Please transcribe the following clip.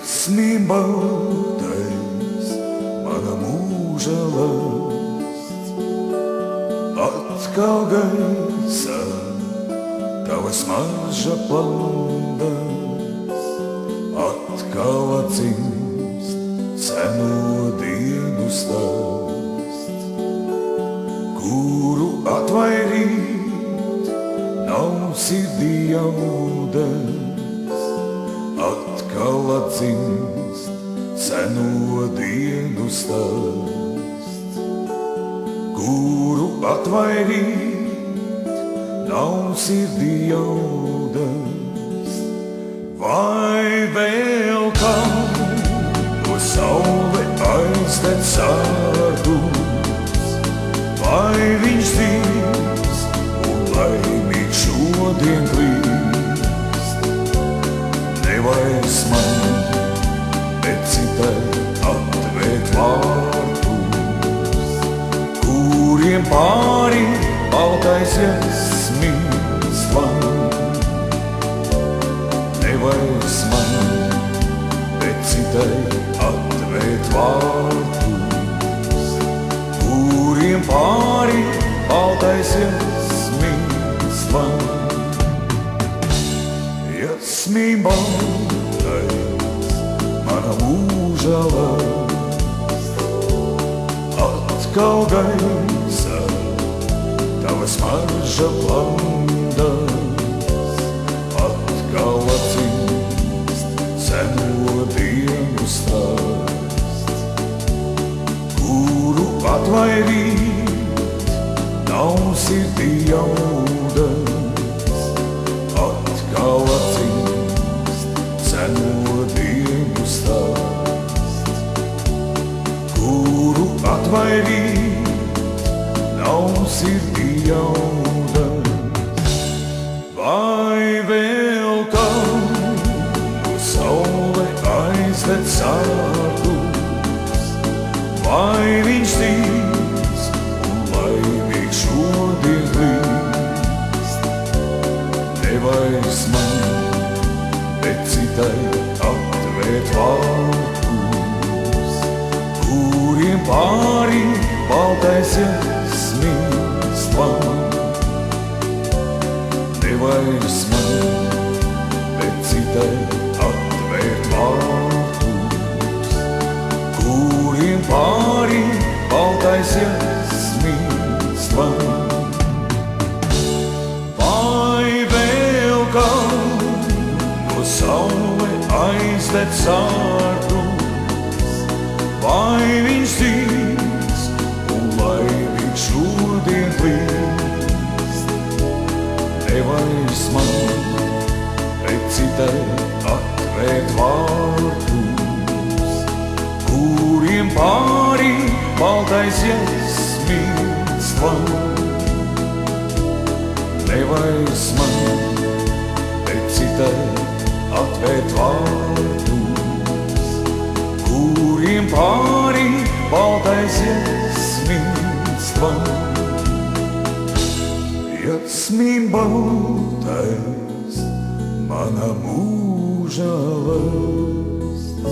Iesmīm baltais, mana mūža lasts, atkal gaisā tava smarža plandas, atkal atdzimst seno dienu stāsts, kuru atvairīt nav sirdī jaudas, atkal atdzimst seno dienu stāsts, kuru atvairīt nav sirdī jaudas. Vai vēl kam no saule aizdedz sārdus, vai viņš dzīvs un laimīgs šodien klīst? Nevairs man, bet citai atvērt vārtus, kuriem pāri baltais jasmīns van. Nevairs man, bet citai atvērt vārtus, kuriem pāri baltais jasmīns van. Jasmīn baltais, mana mūža lasts, atkal gaisā tava smarža plandas, atkal atdzimst seno dienu stāsts, kuru atvairīt nav sirdī jaudas, atkal atdzimst seno dienu stāsts, kuru atvairīt nav sirdī jaudas. Vai vēl kam no saule aizdedz sārdus, vai viņš dzīvs un laimīgs šodien klīst? Nevairs man, bet citai atvērt vārtus, kuriem pāri baltais jasmīns van. Nevairs man, bet citai atvērt vārtus, kuriem pāri baltais jasmīns van. Vai vēl kam no saule aizdedz sārdus, vai viņš dzīvs un laimīgs šodien klīst? Nevairs man, bet citai atvērt vārtus, kuriem pāri baltais jasmīns van. Nevairs man, bet citai atvērt vārtus, kuriem pāri baltais jasmīns van. Jasmīn baltais, mana mūža lasts.